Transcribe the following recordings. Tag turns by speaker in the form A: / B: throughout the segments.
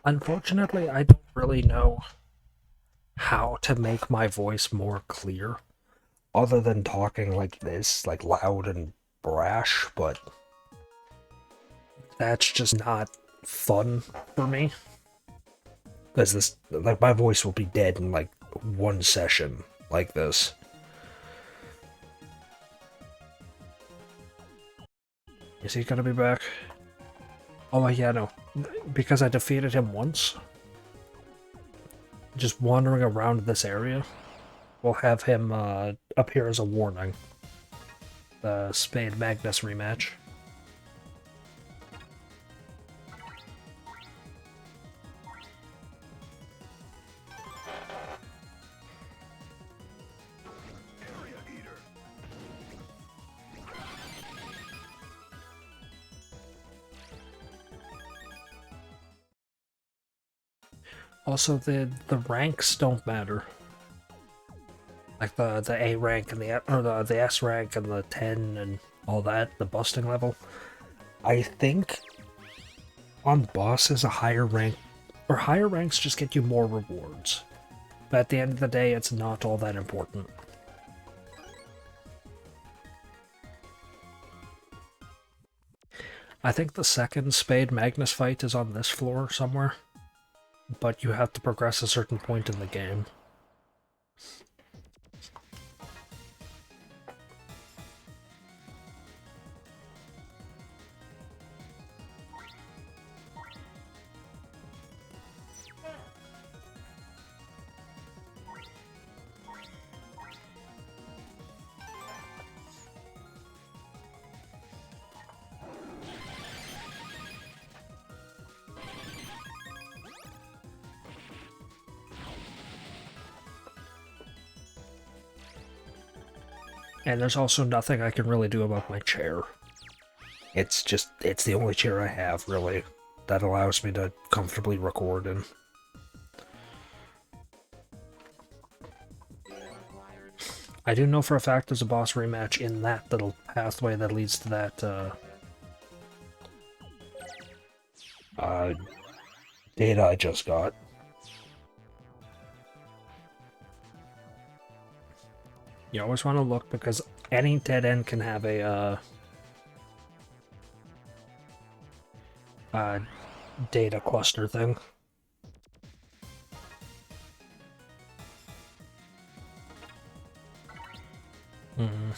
A: Unfortunately, I don't really know how to make my voice more clear, other than talking like this, like loud and brash, but that's just not fun for me. Because this, like, my voice will be dead in like one session like this. Is he gonna be back? Oh, yeah, no. Because I defeated him once, just wandering around this area will have him appear as a warning. The Spade Magnus rematch. Also, the ranks don't matter. Like the A rank and the S rank and the 10 and all that, the busting level. I think on bosses a higher rank or higher ranks just get you more rewards. But at the end of the day, it's not all that important. I think the second Spade Magnus fight is on this floor somewhere, but you have to progress a certain point in the game. And there's also nothing I can really do about my chair. It's the only chair I have, really, that allows me to comfortably record in. I do know for a fact there's a boss rematch in that little pathway that leads to that, uh, data I just got. You always want to look because any dead end can have a, data cluster thing. Mm.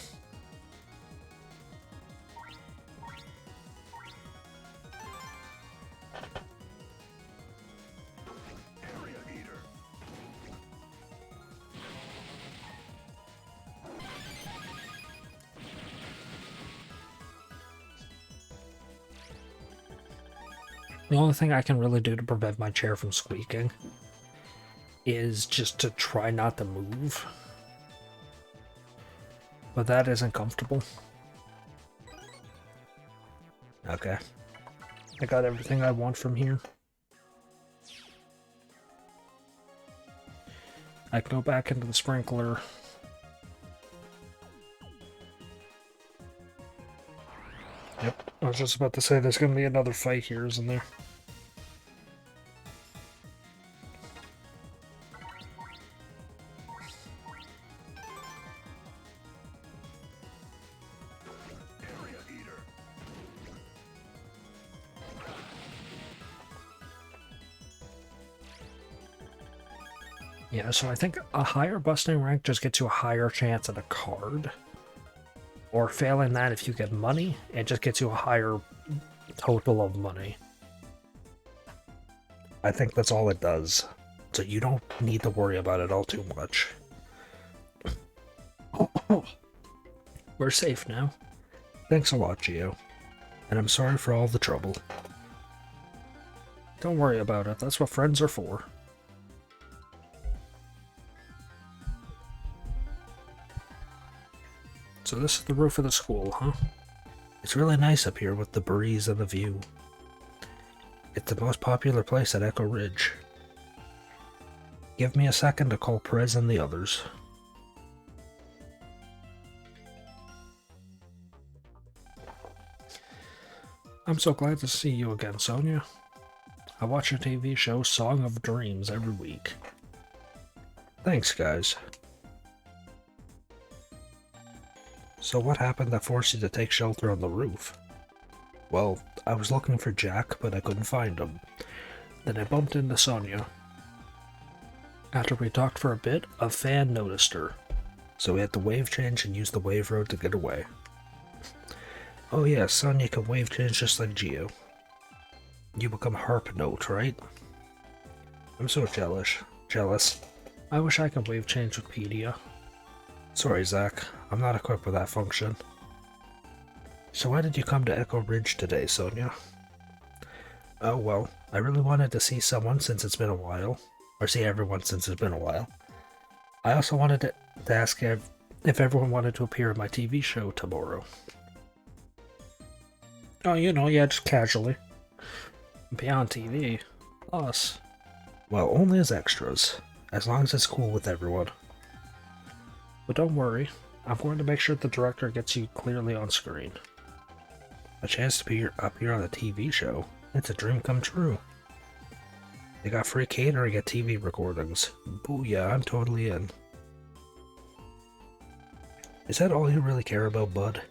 A: The only thing I can really do to prevent my chair from squeaking is just to try not to move. But that isn't comfortable. Okay. I got everything I want from here. I can go back into the sprinkler. Yep. I was just about to say there's going to be another fight here, isn't there? Yeah, so I think a higher busting rank just gets you a higher chance at a card. Or failing that, if you get money, it just gets you a higher total of money. I think that's all it does. So you don't need to worry about it all too much. We're safe now. Thanks a lot, Gio. And I'm sorry for all the trouble. Don't worry about it, that's what friends are for. So this is the roof of the school, huh? It's really nice up here with the breeze and the view. It's the most popular place at Echo Ridge. Give me a second to call Prez and the others. I'm so glad to see you again, Sonia. I watch your TV show Song of Dreams every week. Thanks, guys. So what happened that forced you to take shelter on the roof? Well, I was looking for Jack, but I couldn't find him. Then I bumped into Sonia. After we talked for a bit, a fan noticed her. So we had to wave change and use the wave road to get away. Oh yeah, Sonia can wave change just like Geo. You become Harp Note, right? I'm so jealous. I wish I could wave change with Pedia. Sorry, Zach. I'm not equipped with that function. So why did you come to Echo Ridge today, Sonia? Oh well, I really wanted to see someone since it's been a while. Or see everyone since it's been a while. I also wanted to ask if everyone wanted to appear in my TV show tomorrow. Oh, yeah, just casually. Be on TV. Us. Well, only as extras. As long as it's cool with everyone. But don't worry. I'm going to make sure the director gets you clearly on screen. A chance to be up here on a TV show. It's a dream come true. They got free catering at TV recordings. Booyah, I'm totally in. Is that all you really care about, bud?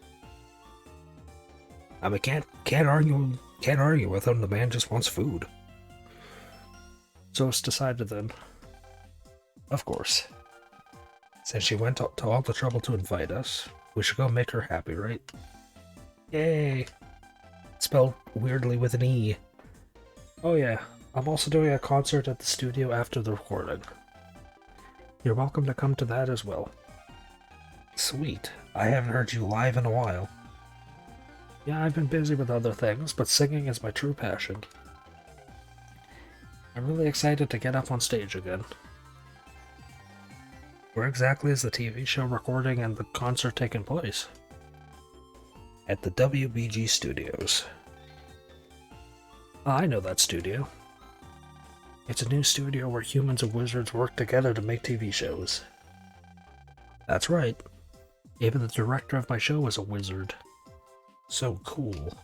A: I mean, can't argue with him. The man just wants food. So it's decided then. Of course. Since she went to all the trouble to invite us, we should go make her happy, right? Yay! Spelled weirdly with an E. Oh yeah, I'm also doing a concert at the studio after the recording. You're welcome to come to that as well. Sweet. I haven't heard you live in a while. Yeah, I've been busy with other things, but singing is my true passion. I'm really excited to get up on stage again. Where exactly is the TV show recording and the concert taking place? At the WBG Studios. I know that studio. It's a new studio where humans and wizards work together to make TV shows. That's right. Even the director of my show is a wizard. So cool.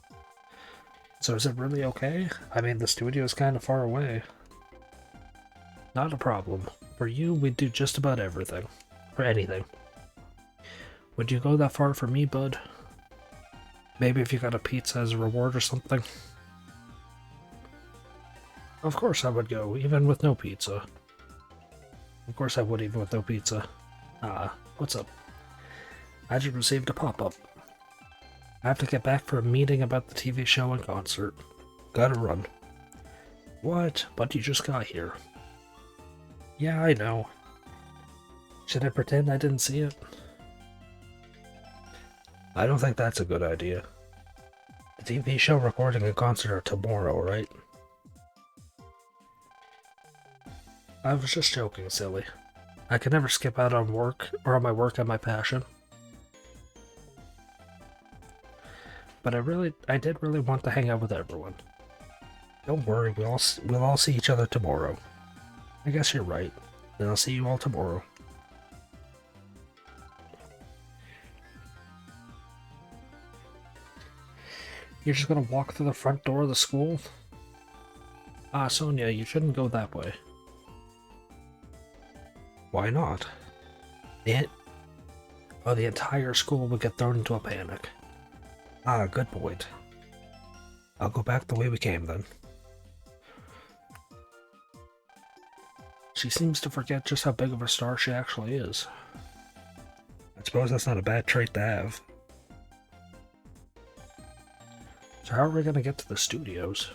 A: So is it really okay? I mean, the studio is kind of far away. Not a problem. For you, we'd do just about everything. Or anything. Would you go that far for me, bud? Maybe if you got a pizza as a reward or something? Of course I would go, even with no pizza. Of course I would, even with no pizza. What's up? I just received a pop-up. I have to get back for a meeting about the TV show and concert. Gotta run. What? But you just got here. Yeah, I know. Should I pretend I didn't see it? I don't think that's a good idea. The TV show recording and concert are tomorrow, right? I was just joking, silly. I can never skip out on work, or on my work and my passion. But I did really want to hang out with everyone. Don't worry, we'll all see each other tomorrow. I guess you're right. Then I'll see you all tomorrow. You're just gonna walk through the front door of the school? Sonia, you shouldn't go that way. Why not? The entire school would get thrown into a panic. Good point. I'll go back the way we came then. She seems to forget just how big of a star she actually is. I suppose that's not a bad trait to have. So how are we gonna get to the studios?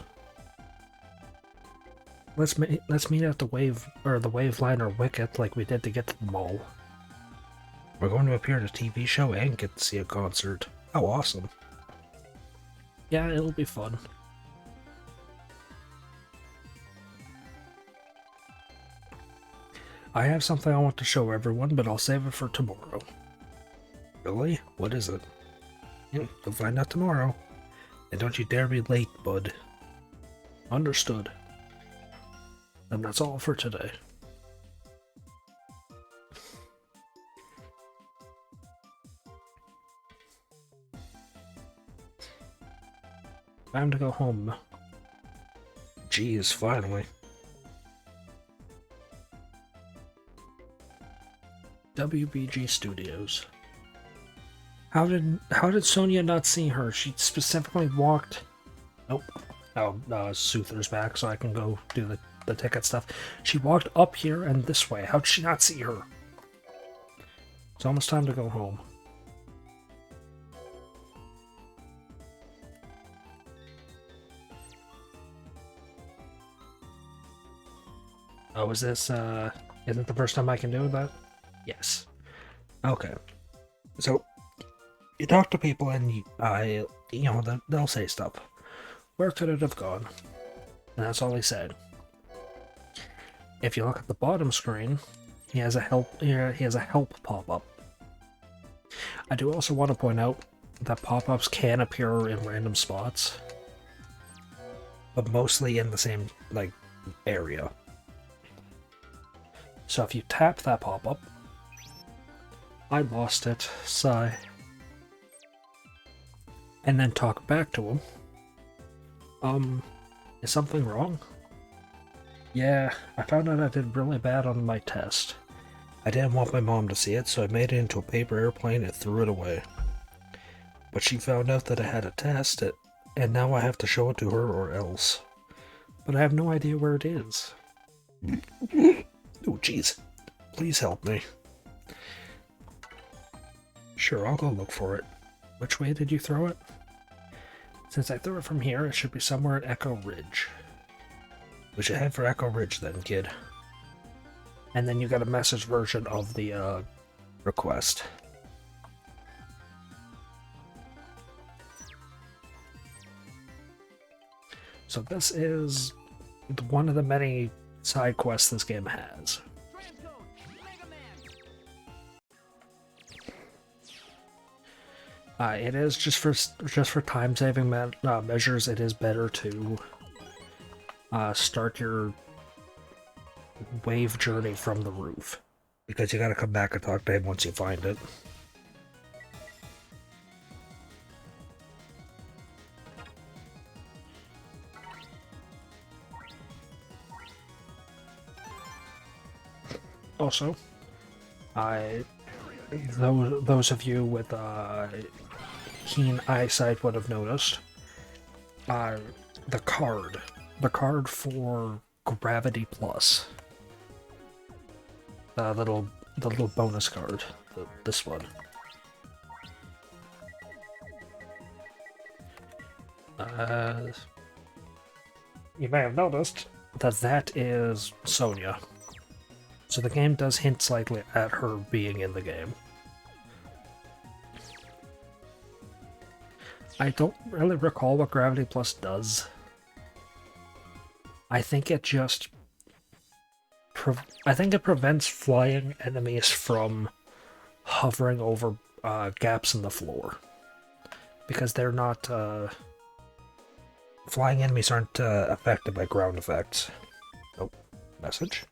A: Let's meet at the Waveliner Wicket like we did to get to the mall. We're going to appear at a TV show and get to see a concert. How awesome. Yeah, it'll be fun. I have something I want to show everyone, but I'll save it for tomorrow. Really? What is it? You'll find out tomorrow. And don't you dare be late, bud. Understood. And that's all for today. Time to go home. Geez, finally. WBG Studios. How did Sonia not see her? She specifically walked. Nope. Oh, Soother's back, so I can go do the ticket stuff. She walked up here and this way. How'd she not see her? It's almost time to go home. Oh, is this, isn't it the first time I can do that? Yes. Okay. So, you talk to people and, you know, they'll say stuff. Where could it have gone? And that's all he said. If you look at the bottom screen, he has a help pop-up. I do also want to point out that pop-ups can appear in random spots, but mostly in the same, like, area. So if you tap that pop-up, I lost it, sigh, and then talk back to him. Is something wrong? Yeah, I found out I did really bad on my test. I didn't want my mom to see it, so I made it into a paper airplane and threw it away. But she found out that I had a test, and now I have to show it to her or else. But I have no idea where it is. Oh, jeez. Please help me. Sure, I'll go look for it. Which way did you throw it? Since I threw it from here, it should be somewhere at Echo Ridge. We should head for Echo Ridge then, kid. And then you got a message version of the request. So this is one of the many side quests this game has. It is just for time-saving measures. It is better to start your wave journey from the roof, because you gotta come back and talk to him once you find it. Also, those of you with keen eyesight would have noticed the card for Gravity Plus, the little bonus card, this one. You may have noticed that is Sonia. So the game does hint slightly at her being in the game. I don't really recall what Gravity Plus does. I think it just... I think it prevents flying enemies from hovering over gaps in the floor. Because they're not... flying enemies aren't affected by ground effects. Oh, message.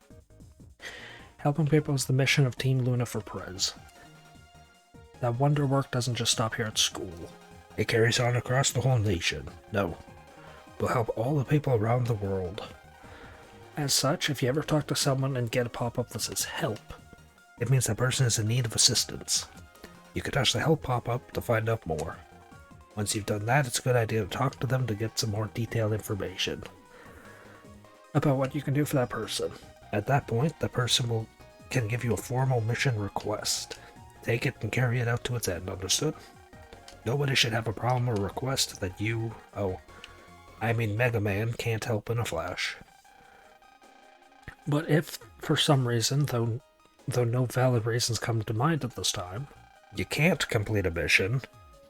A: Helping people is the mission of Team Luna for Prez. That wonder work doesn't just stop here at school. It carries on across the whole nation. No. We'll help all the people around the world. As such, if you ever talk to someone and get a pop-up that says help, it means that person is in need of assistance. You can touch the help pop-up to find out more. Once you've done that, it's a good idea to talk to them to get some more detailed information about what you can do for that person. At that point, the person can give you a formal mission request. Take it and carry it out to its end, understood? Nobody should have a problem or request that you, Megaman, can't help in a flash. But if, for some reason, though no valid reasons come to mind at this time, you can't complete a mission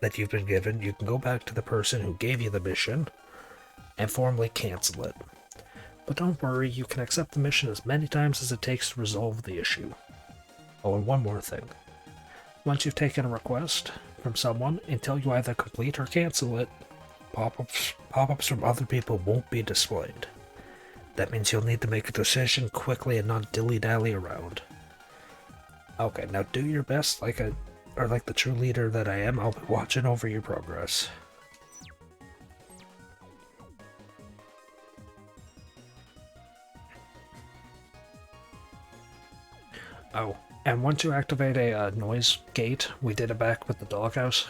A: that you've been given, you can go back to the person who gave you the mission and formally cancel it. But don't worry, you can accept the mission as many times as it takes to resolve the issue. Oh, and one more thing. Once you've taken a request from someone, until you either complete or cancel it, pop-ups from other people won't be displayed. That means you'll need to make a decision quickly and not dilly-dally around. Okay, now do your best like the true leader that I am. I'll be watching over your progress. Oh, and once you activate a noise gate, we did it back with the doghouse.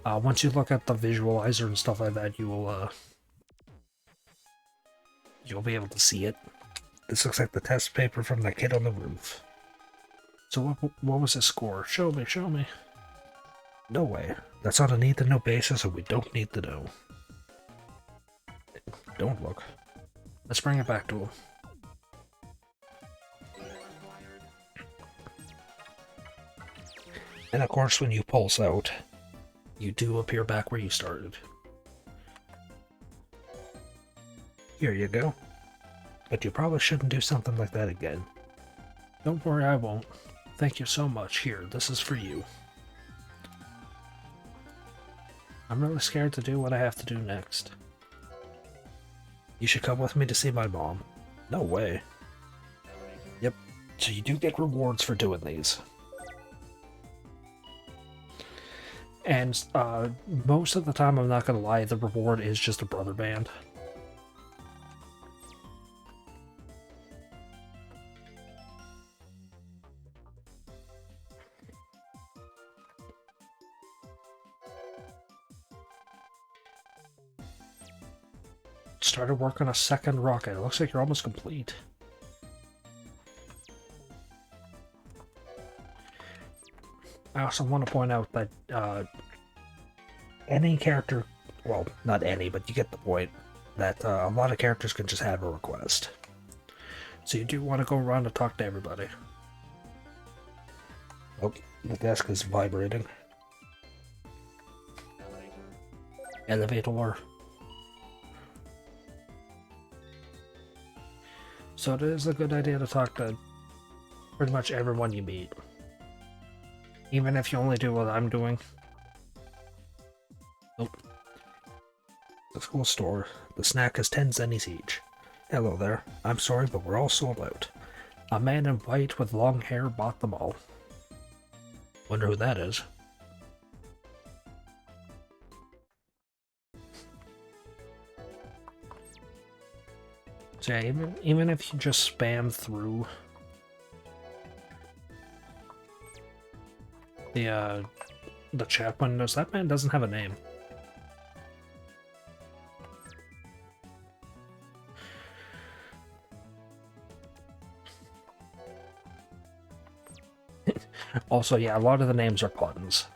A: Once you look at the visualizer and stuff like that, you'll be able to see it. This looks like the test paper from the kid on the roof. So what was his score? Show me, show me. No way. That's on a need-to-know basis, and we don't need to know. Don't look. Let's bring it back to him. And of course, when you pulse out, you do appear back where you started. Here you go. But you probably shouldn't do something like that again. Don't worry, I won't. Thank you so much. Here, this is for you. I'm really scared to do what I have to do next. You should come with me to see my mom. No way. Yep, so you do get rewards for doing these. And most of the time, I'm not gonna lie, the reward is just a brother band. Started work on a second rocket. It looks like you're almost complete. I also want to point out that any character, well, not any, but you get the point, that a lot of characters can just have a request. So you do want to go around and talk to everybody. Oh, the desk is vibrating. Elevator. So it is a good idea to talk to pretty much everyone you meet. Even if you only do what I'm doing. Nope. The school store. The snack is 10 zennies each. Hello there. I'm sorry, but we're all sold out. A man in white with long hair bought them all. Wonder who that is. So yeah, even if you just spam through the chat windows, that man doesn't have a name. Also, yeah, a lot of the names are puns.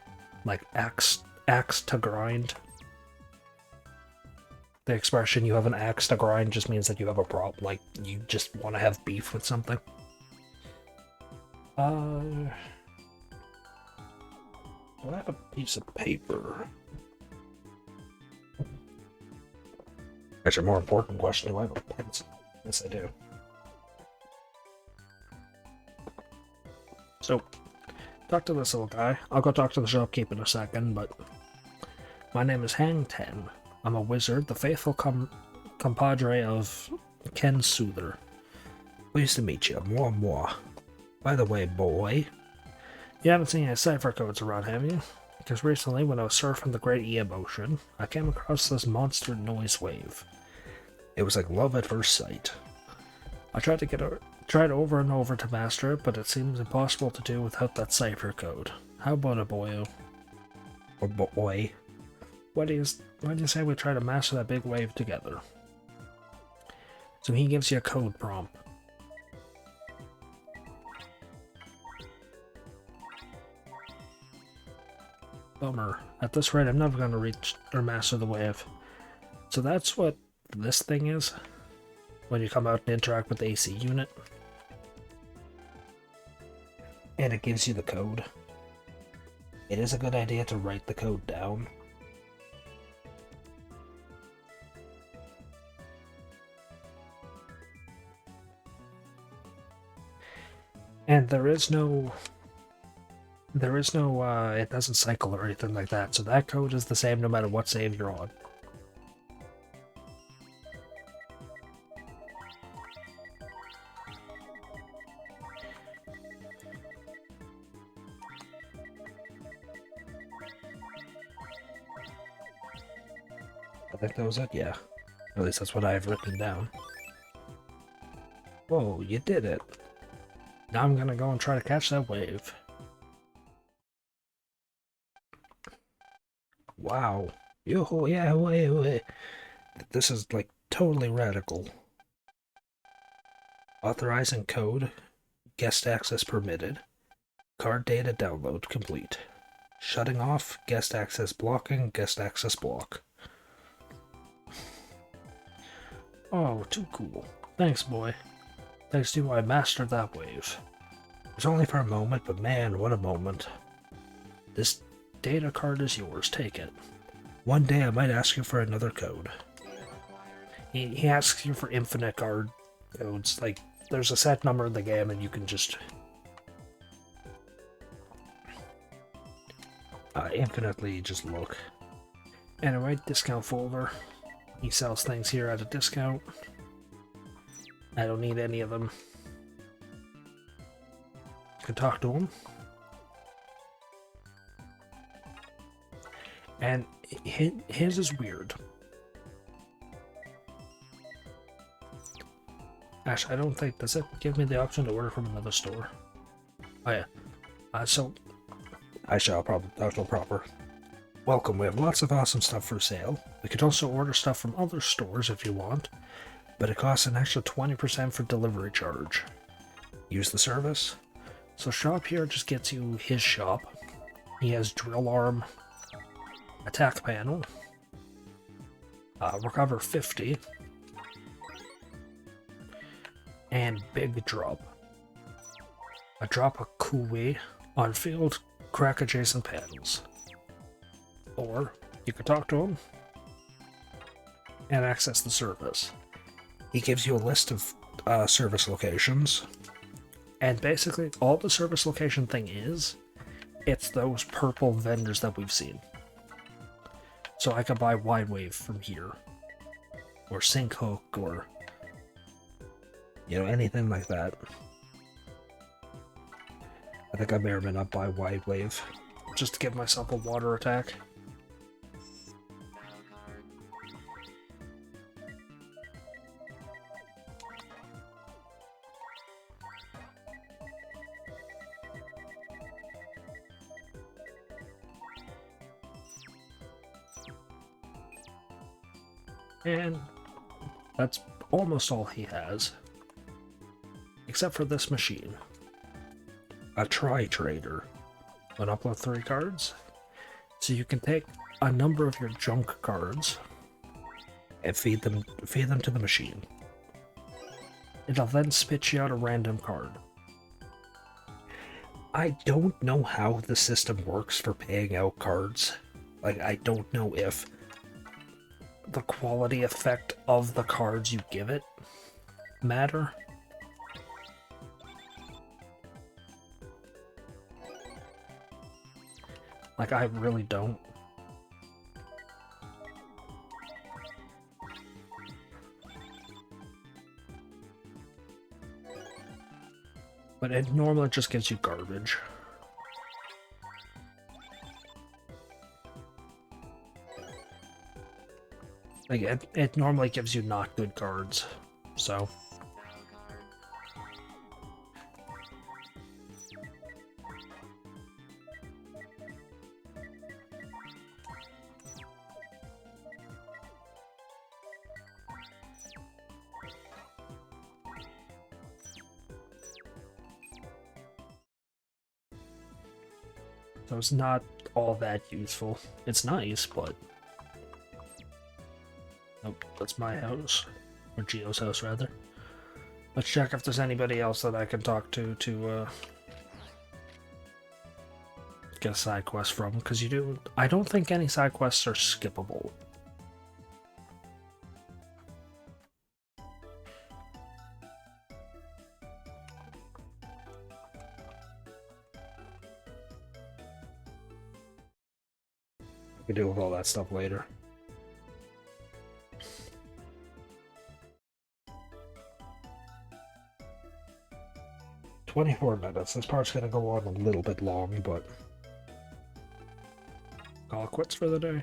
A: Like axe to grind. The expression "you have an axe to grind" just means that you have a problem, like you just want to have beef with something. Do I have a piece of paper? Actually, a more important question, do I have a pencil? Yes, I do. So, talk to this little guy. I'll go talk to the shopkeeper in a second, but my name is Hang Ten. I'm a wizard, the faithful compadre of Ken Soother. Pleased to meet you. Moi moi. By the way, boy, you haven't seen any cipher codes around, have you? Because recently, when I was surfing the Great Ea Ocean, I came across this monster noise wave. It was like love at first sight. I tried over and over to master it, but it seems impossible to do without that cipher code. How about a boyo? Or boy? Why do you say we try to master that big wave together? So he gives you a code prompt. Bummer. At this rate, I'm never going to reach or master the wave. So that's what this thing is when you come out and interact with the AC unit. And it gives you the code. It is a good idea to write the code down. And there is no, it doesn't cycle or anything like that, so that code is the same no matter what save you're on. I think that was it, yeah. At least that's what I have written down. Whoa, you did it. Now I'm gonna go and try to catch that wave. Wow. Yo, yeah, wait. This is like totally radical. Authorizing code. Guest access permitted. Card data download complete. Shutting off. Guest access blocking. Guest access block. Oh, too cool. Thanks, boy. Thanks to you, I mastered that wave. It was only for a moment, but man, what a moment. This data card is yours, take it. One day I might ask you for another code. He asks you for infinite card codes, like, there's a set number in the game and you can just... infinitely just look. Anyway, discount folder. He sells things here at a discount. I don't need any of them. I can talk to him. And his is weird. Actually, I don't think... Does it give me the option to order from another store? Oh yeah. So... I shall probably talk to him proper. Welcome, we have lots of awesome stuff for sale. We could also order stuff from other stores if you want, but it costs an extra 20% for delivery charge. Use the service. So shop here just gets you his shop. He has drill arm, attack panel, recover 50, and big drop. A drop a Kui on field, crack adjacent panels. Or you could talk to him and access the service. He gives you a list of service locations, and basically all the service location thing is, it's those purple vendors that we've seen. So I could buy Wide Wave from here, or Sync Hook, or anything like that. I think I may or may not buy Wide Wave, just to give myself a water attack. And that's almost all he has. Except for this machine. A tri-trader. An upload 3 cards. So you can take a number of your junk cards and feed them to the machine. It'll then spit you out a random card. I don't know how the system works for paying out cards. Like, I don't know if the quality effect of the cards you give it matter. Like, I really don't. But it normally just gives you garbage. Like, it normally gives you not good cards, so... So it's not all that useful. It's nice, but... Nope, that's my house. Or Geo's house, rather. Let's check if there's anybody else that I can talk to get a side quest from, because I don't think any side quests are skippable. I can deal with all that stuff later. "24 minutes. This part's gonna go on a little bit long, but call it quits for the day."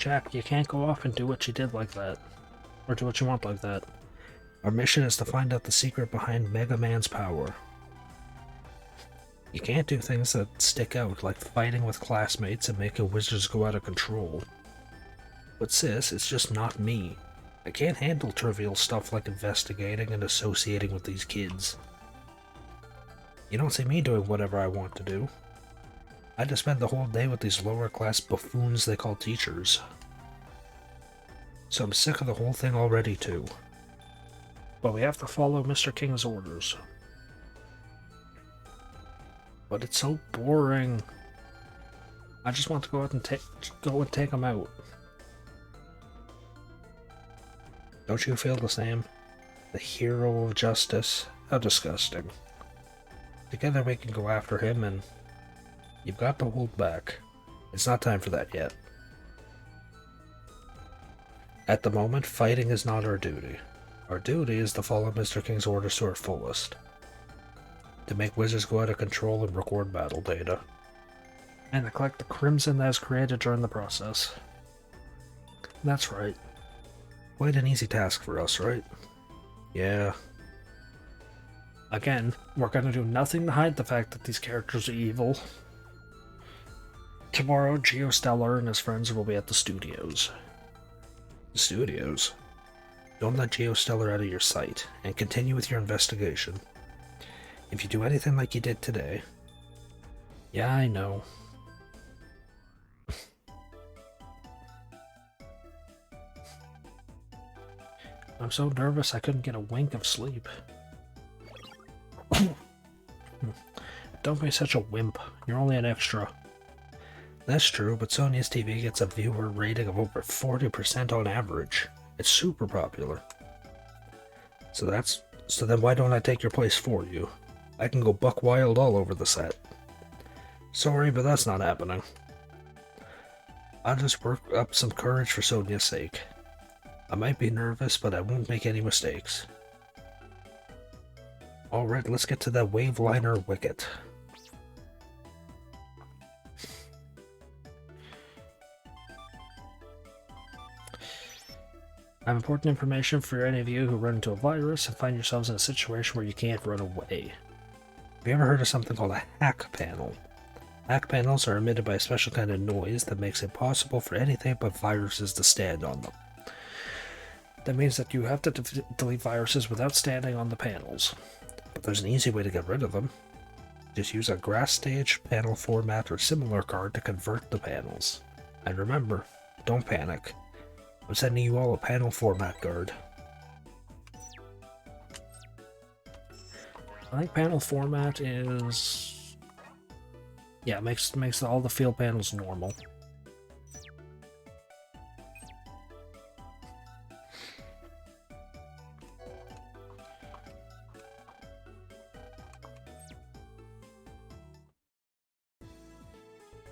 A: Jack, you can't go off and do what you did like that. Or do what you want like that. Our mission is to find out the secret behind Megaman's power. You can't do things that stick out, like fighting with classmates and making wizards go out of control. But sis, it's just not me. I can't handle trivial stuff like investigating and associating with these kids. You don't see me doing whatever I want to do. I just spend the whole day with these lower class buffoons they call teachers. So I'm sick of the whole thing already too. But we have to follow Mr. King's orders. But it's so boring. I just want to go out and take them out. Don't you feel the same? The hero of justice? How disgusting. Together we can go after him, and you've got to hold back. It's not time for that yet. At the moment, fighting is not our duty. Our duty is to follow Mr. King's orders to our fullest. To make wizards go out of control and record battle data. And to collect the crimson that is created during the process. That's right. Quite an easy task for us, right? Yeah. Again, we're gonna do nothing to hide the fact that these characters are evil. Tomorrow, Geostellar and his friends will be at the studios. The studios? Don't let Geostellar out of your sight, and continue with your investigation. If you do anything like you did today... Yeah, I know. I'm so nervous I couldn't get a wink of sleep. Don't be such a wimp. You're only an extra. That's true, but Sonia's TV gets a viewer rating of over 40% on average. It's super popular. So then why don't I take your place for you? I can go buck wild all over the set. Sorry, but that's not happening. I'll just work up some courage for Sonia's sake. I might be nervous, but I won't make any mistakes. Alright, let's get to that Waveliner Wicket. I have important information for any of you who run into a virus and find yourselves in a situation where you can't run away. Have you ever heard of something called a hack panel? Hack panels are emitted by a special kind of noise that makes it possible for anything but viruses to stand on them. That means that you have to delete viruses without standing on the panels. But there's an easy way to get rid of them. Just use a grass stage, panel format, or similar card to convert the panels. And remember, don't panic. I'm sending you all a panel format card. I think panel format is... yeah, makes all the field panels normal.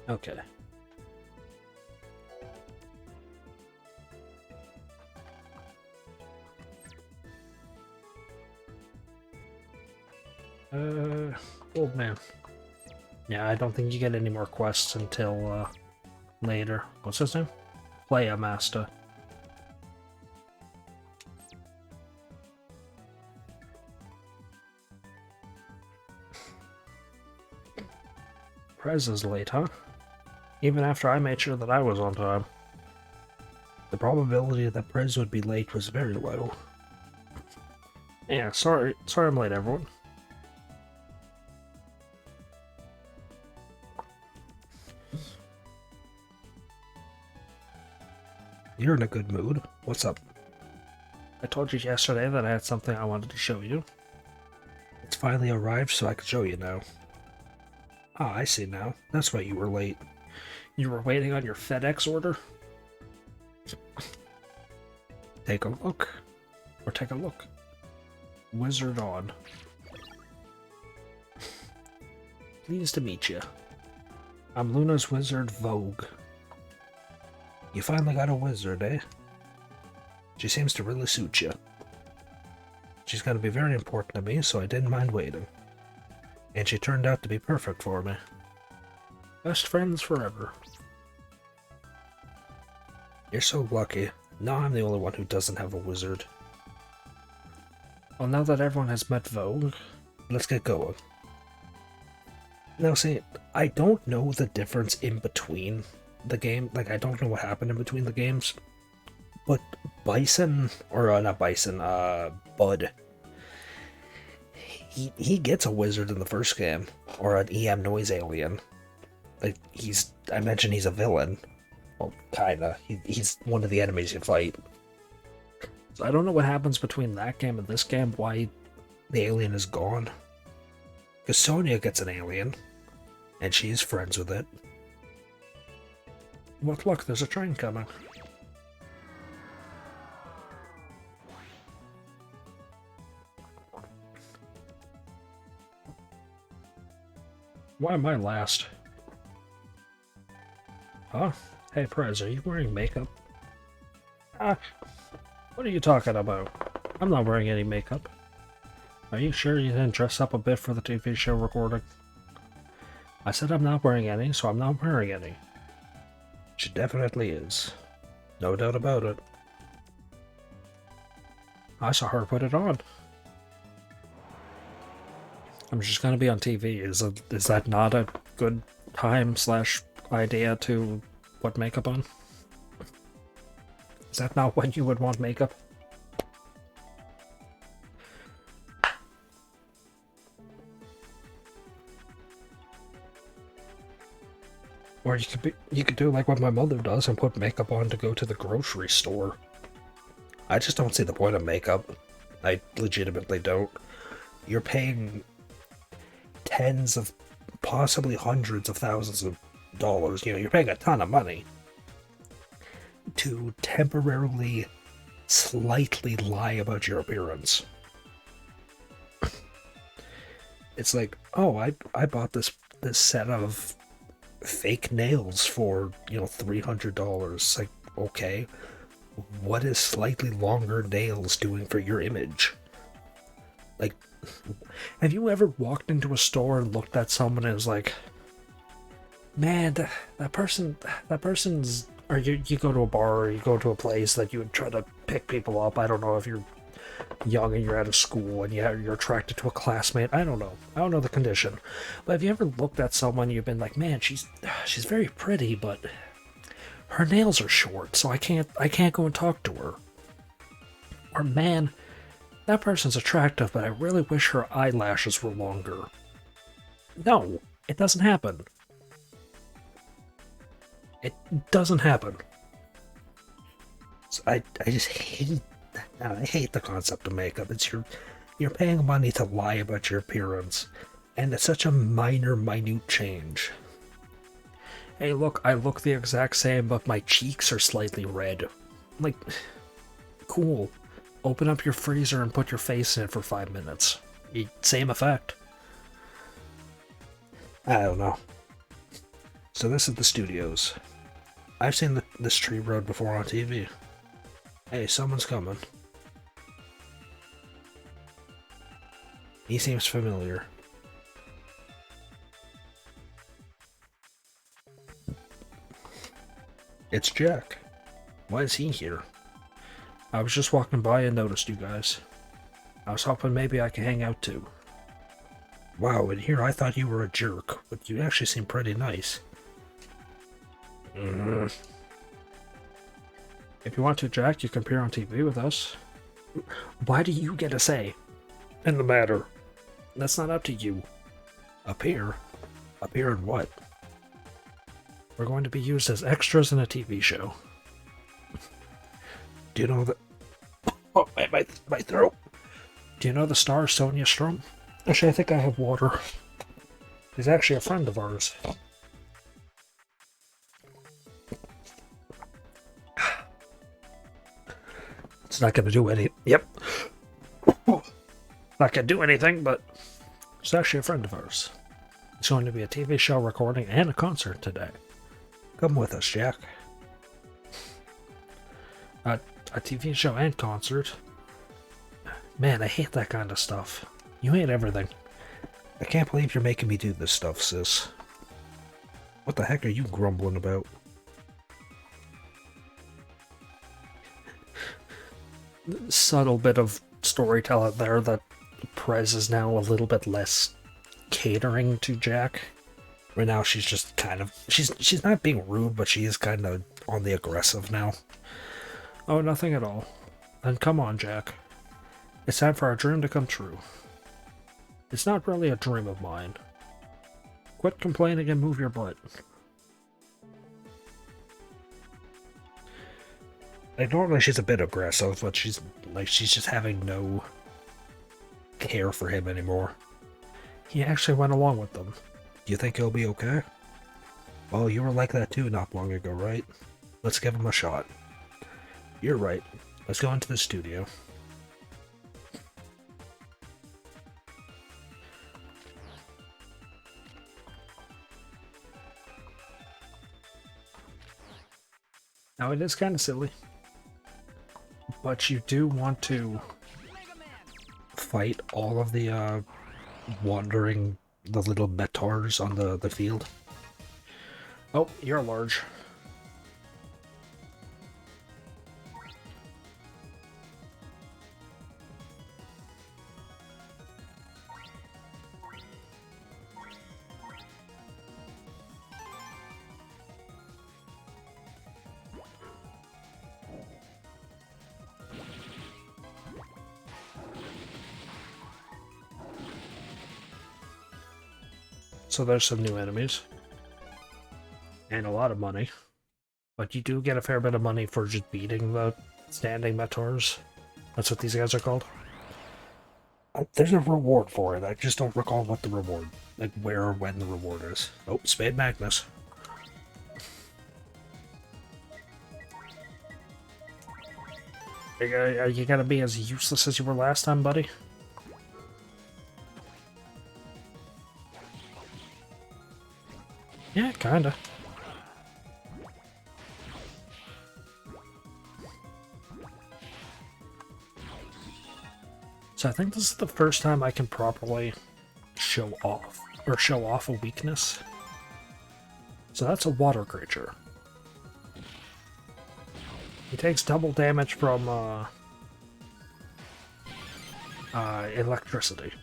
A: Okay. Old man. Yeah, I don't think you get any more quests until, later. What's his name? Playa Master. Prez is late, huh? Even after I made sure that I was on time. The probability that Prez would be late was very low. Yeah, sorry I'm late, everyone. You're in a good mood. What's up? I told you yesterday that I had something I wanted to show you. It's finally arrived, so I can show you now. Ah, I see now. That's why you were late. You were waiting on your FedEx order? Take a look. Or take a look. Wizard on. Pleased to meet you. I'm Luna's wizard, Vogue. You finally got a wizard, eh? She seems to really suit you. She's going to be very important to me, so I didn't mind waiting. And she turned out to be perfect for me. Best friends forever. You're so lucky. Now I'm the only one who doesn't have a wizard. Well, now that everyone has met Vogue, let's get going. Now see, I don't know the difference in between the game. Like, I don't know what happened in between the games. But Bison, or not Bison, Bud, he gets a wizard in the first game, or an EM noise alien. Like, I mentioned he's a villain. Well, kinda. He's one of the enemies you fight. So I don't know what happens between that game and this game, why the alien is gone. Because Sonia gets an alien, and she's friends with it. Look, there's a train coming. Why am I last? Huh? Hey, Prez, are you wearing makeup? What are you talking about? I'm not wearing any makeup. Are you sure you didn't dress up a bit for the TV show recording? I said I'm not wearing any, so I'm not wearing any. She definitely is. No doubt about it. I saw her put it on. I'm just gonna be on TV. Is that not a good time/idea to put makeup on? Is that not when you would want makeup? Or you could do like what my mother does and put makeup on to go to the grocery store. I just don't see the point of makeup. I legitimately don't. You're paying tens of, possibly hundreds of thousands of dollars. You know, you're paying a ton of money to temporarily, slightly lie about your appearance. It's like, oh, I bought this set of fake nails for, you know, $300. Like, okay, what is slightly longer nails doing for your image? Like, have you ever walked into a store and looked at someone and was like, man, that person's, or you go to a bar or you go to a place that you would try to pick people up. I don't know if you're young and you're out of school and you're attracted to a classmate. I don't know the condition. But have you ever looked at someone and you've been like, man, she's very pretty, but her nails are short, so I can't go and talk to her. Or man, that person's attractive, but I really wish her eyelashes were longer. No, it doesn't happen. It doesn't happen. So I just hate that. I hate the concept of makeup. It's you're paying money to lie about your appearance, and it's such a minute change. Hey, look, I look the exact same, but my cheeks are slightly red. I'm like, cool. Open up your freezer and put your face in it for 5 minutes. Same effect. I don't know. So this is the studios. I've seen this tree road before on TV. Hey, someone's coming. He seems familiar. It's Jack. Why is he here? I was just walking by and noticed you guys. I was hoping maybe I could hang out too. Wow, in here I thought you were a jerk, but you actually seem pretty nice. If you want to, Jack, you can appear on TV with us. Why do you get a say in the matter? That's not up to you. Appear? Appear in what? We're going to be used as extras in a TV show. Do you know that? Oh, my throat. Do you know the star Sonia Strom? Actually, I think I have water. He's actually a friend of ours. It's not going to do any. Yep. Not going to do anything, but it's actually a friend of ours. It's going to be a TV show recording and a concert today. Come with us, Jack. A TV show and concert? Man, I hate that kind of stuff. You hate everything. I can't believe you're making me do this stuff, sis. What the heck are you grumbling about? subtle bit of storytelling there that Prez is now a little bit less catering to Jack. Right now she's just kind of she's not being rude, but she is kind of on the aggressive now. Oh, nothing at all. Then come on, Jack. It's time for our dream to come true. It's not really a dream of mine. Quit complaining and move your butt. Like, normally she's a bit aggressive, but she's just having no care for him anymore. He actually went along with them. Do you think he'll be okay? Well, you were like that too not long ago, right? Let's give him a shot. You're right. Let's go into the studio. Now, it is kind of silly, but you do want to fight all of the the little metars on the field. Oh, you're large. So there's some new enemies. And a lot of money. But you do get a fair bit of money for just beating the standing metars. That's what these guys are called. There's a reward for it. I just don't recall what the reward, like where or when the reward is. Oh, Spade Magnus. Are you gonna be as useless as you were last time, buddy? Yeah, kinda. So I think this is the first time I can properly show off a weakness. So that's a water creature. He takes double damage from electricity.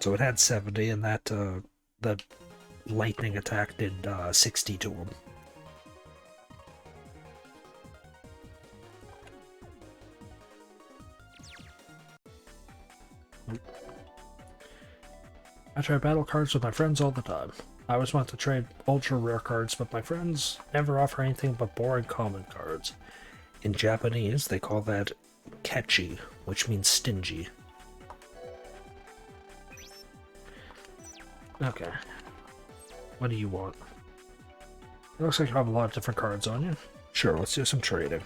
A: So it had 70, and that the lightning attack did 60 to him. I trade battle cards with my friends all the time. I always want to trade ultra rare cards, but my friends never offer anything but boring common cards. In Japanese, they call that kechi, which means stingy. Okay. What do you want? It looks like you have a lot of different cards on you. Sure, let's do some trading.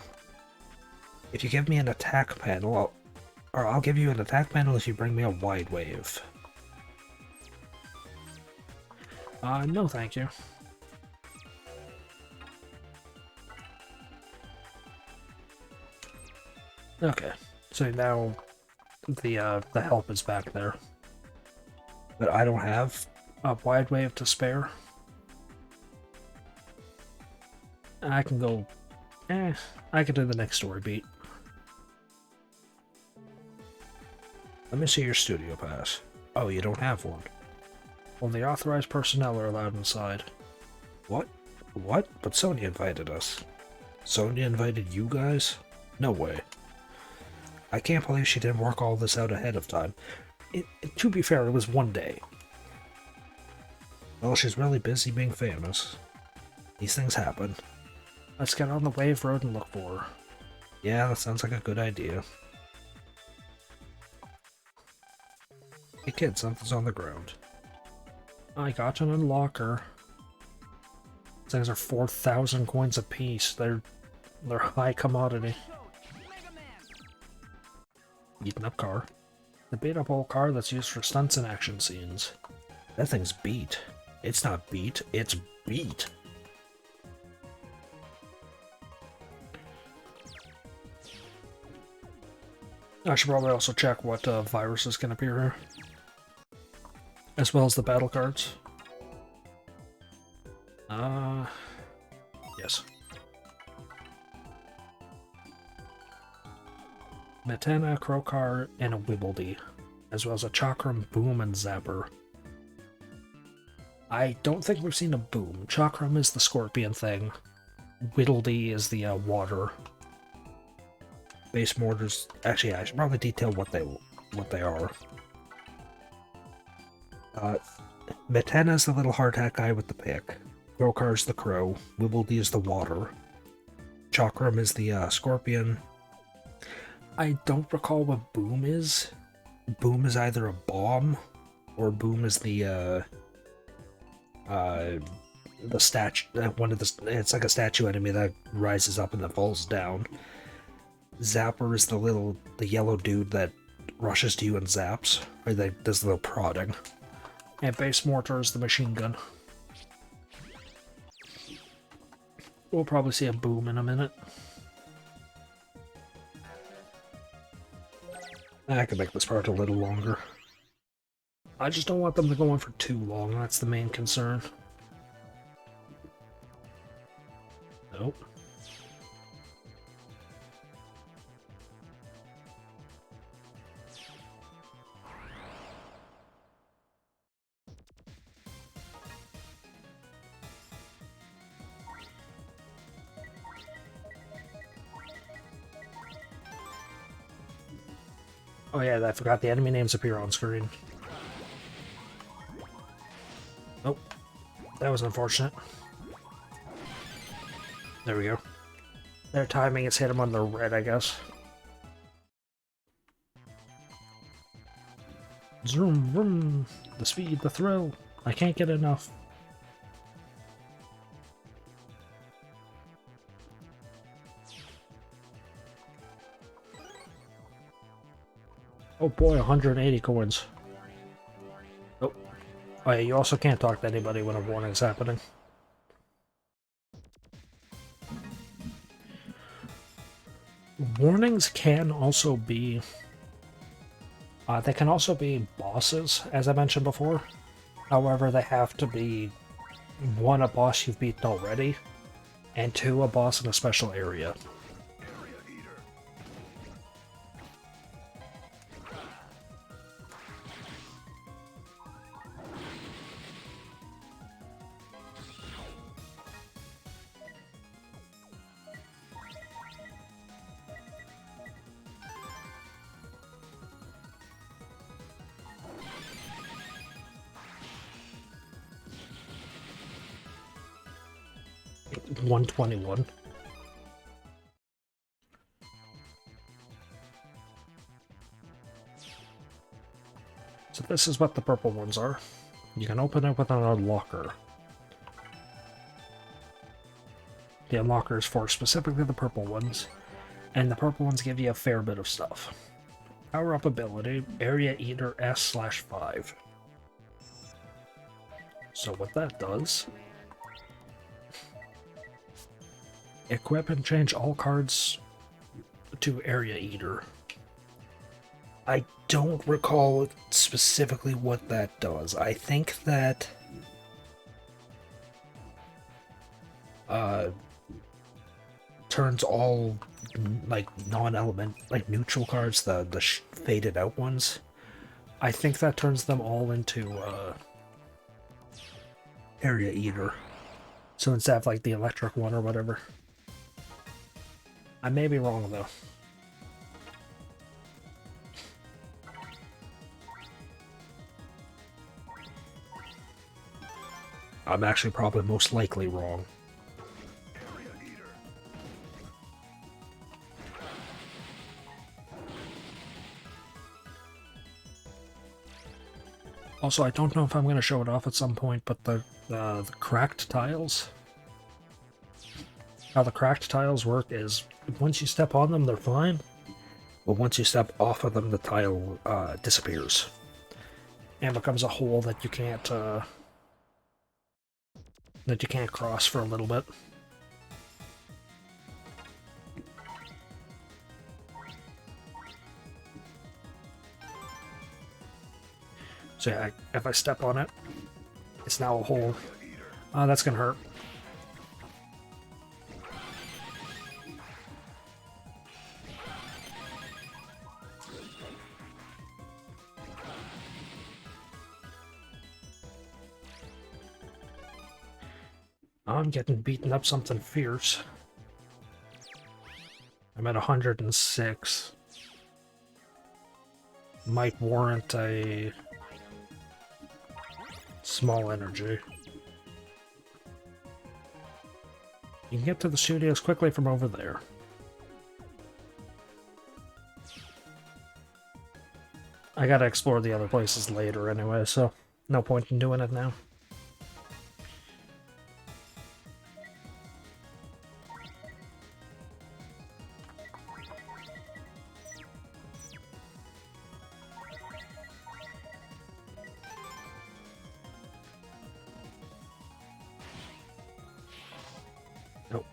A: If you give me an attack panel, I'll give you an attack panel if you bring me a wide wave. No thank you. Okay, so now the help is back there. But I don't have a wide wave to spare. I can go... I can do the next story beat. Let me see your studio pass. Oh, you don't have one. Only authorized personnel are allowed inside. What? What? But Sonia invited us. Sonia invited you guys? No way. I can't believe she didn't work all this out ahead of time. To be fair, it was one day. Well, she's really busy being famous. These things happen. Let's get on the wave road and look for her. Yeah, that sounds like a good idea. Hey kid, something's on the ground. I got an unlocker. These things are 4,000 coins apiece. They're high commodity. Beaten up car. The beat up old car that's used for stunts and action scenes. That thing's beat. It's not beat, it's beat. I should probably also check what viruses can appear here. As well as the battle cards. Yes. Metana, Krokar, and a Wibbledy, as well as a Chakram, Boom, and Zapper. I don't think we've seen a Boom. Chakram is the scorpion thing. Whittledy is the water. Base Mortars. Actually, I should probably detail what they are. Metana is the little hardhat guy with the pick. Krokar is the crow. Wibbledy is the water. Chakram is the scorpion. I don't recall what Boom is. Boom is either a bomb, or Boom is the statue. One of the. It's like a statue enemy that rises up and then falls down. Zapper is the yellow dude that rushes to you and zaps, or that does the little prodding. And Base Mortar is the machine gun. We'll probably see a Boom in a minute. I can make this part a little longer. I just don't want them to go on for too long, that's the main concern. Nope. Oh yeah, I forgot the enemy names appear on screen. Oh, that was unfortunate. There we go. Their timing has hit them on the red, I guess. Zoom, vroom. The speed, the thrill. I can't get enough. Oh boy, 180 coins. Oh. Oh yeah, you also can't talk to anybody when a warning's happening. Warnings can also be... they can also be bosses, as I mentioned before. However, they have to be, 1, a boss you've beaten already, and 2, a boss in a special area. $121. So this is what the purple ones are. You can open it with an unlocker. The unlocker is for specifically the purple ones, and the purple ones give you a fair bit of stuff. Power up ability, Area Eater S/5. So what that does... Equip and change all cards to Area Eater. I don't recall specifically what that does. I think that... turns all, like, non-element, like, neutral cards, the faded out ones. I think that turns them all into, Area Eater. So instead of, like, the electric one or whatever. I may be wrong, though. I'm actually probably most likely wrong. Also, I don't know if I'm going to show it off at some point, but the cracked tiles... How the cracked tiles work is, once you step on them, they're fine. But once you step off of them, the tile disappears. And becomes a hole that you can't cross for a little bit. So yeah, if I step on it, it's now a hole. That's gonna hurt. I'm getting beaten up something fierce. I'm at 106. Might warrant a small energy. You can get to the studios quickly from over there. I gotta explore the other places later anyway, so no point in doing it now. Nope.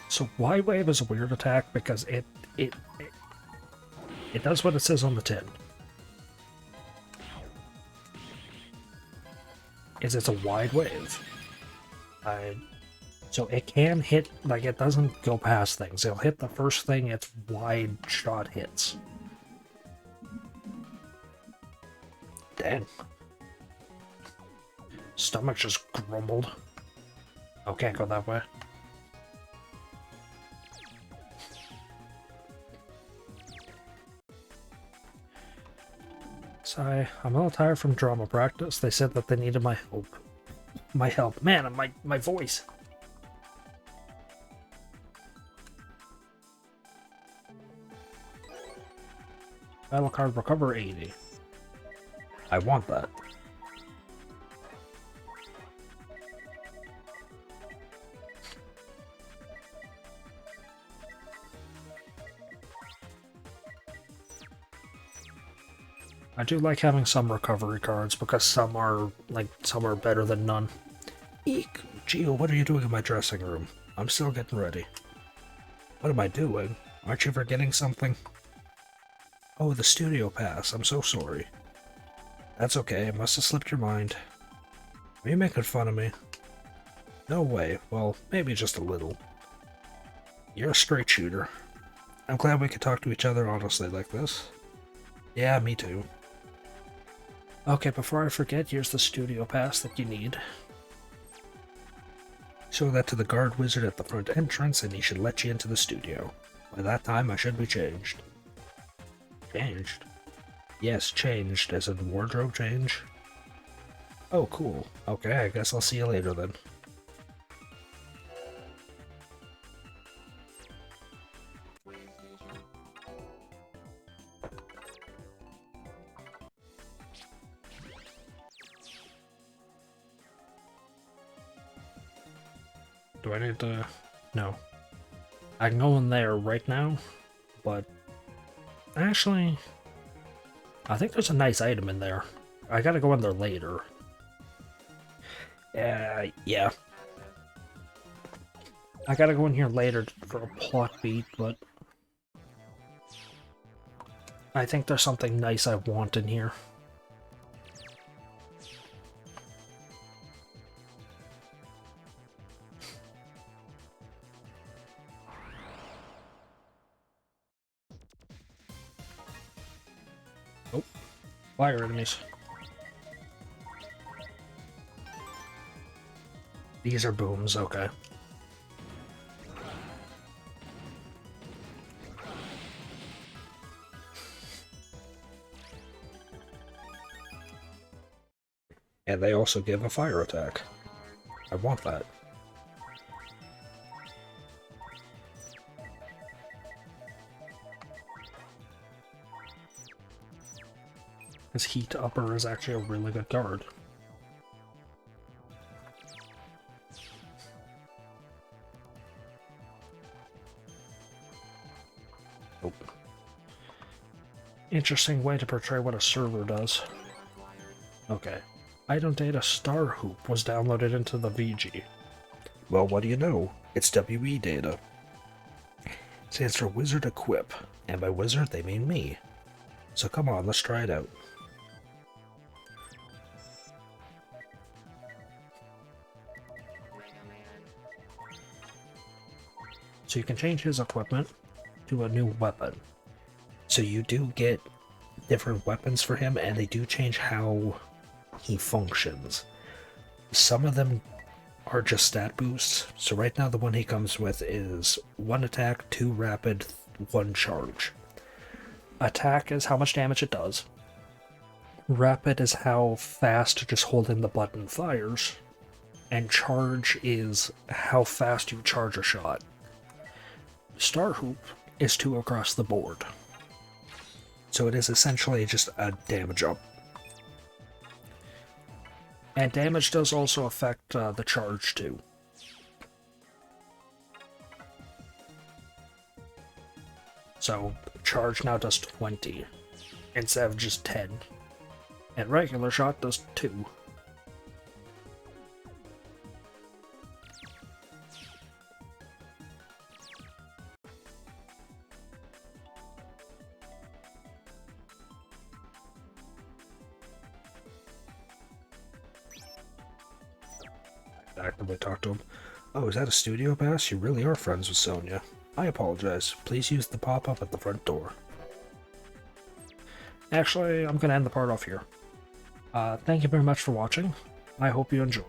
A: So Y-Wave is a weird attack because it does what it says on the tin. It's a wide wave. So it can hit, like, it doesn't go past things. It'll hit the first thing its wide shot hits. Dang. Stomach just grumbled. Oh, can't go that way. Sorry, I'm a little tired from drama practice. They said that they needed my help. My help. Man, my voice. Battle card recover 80. I want that. I do like having some recovery cards because some are better than none. Eek! Gio, what are you doing in my dressing room? I'm still getting ready. What am I doing? Aren't you forgetting something? Oh, the studio pass. I'm so sorry. That's okay. It must have slipped your mind. Are you making fun of me? No way. Well, maybe just a little. You're a straight shooter. I'm glad we could talk to each other honestly like this. Yeah, me too. Okay, before I forget, here's the studio pass that you need. Show that to the guard wizard at the front entrance and he should let you into the studio. By that time, I should be changed. Changed? Yes, changed, as in wardrobe change. Oh, cool. Okay, I guess I'll see you later then. Do I need to... No. I can go in there right now, but... Actually... I think there's a nice item in there. I gotta go in there later. Yeah. I gotta go in here later for a plot beat, but... I think there's something nice I want in here. Oh, fire enemies. These are booms, okay. And they also give a fire attack. I want that. His heat upper is actually a really good card. Oh. Interesting way to portray what a server does. Okay. Item data Star Hoop was downloaded into the VG. Well, what do you know? It's WE data. Stands for Wizard Equip, and by wizard they mean me. So come on, let's try it out. So you can change his equipment to a new weapon. So you do get different weapons for him, and they do change how he functions. Some of them are just stat boosts. So right now the one he comes with is 1 attack, 2 rapid, 1 charge. Attack is how much damage it does. Rapid is how fast just holding the button fires. And charge is how fast you charge a shot. Star Hoop is 2 across the board. So it is essentially just a damage up. And damage does also affect the charge too. So charge now does 20 instead of just 10. And regular shot does 2. Actively talk to him. Oh, is that a studio pass? You really are friends with Sonia. I apologize. Please use the pop-up at the front door. Actually, I'm going to end the part off here. Thank you very much for watching. I hope you enjoyed.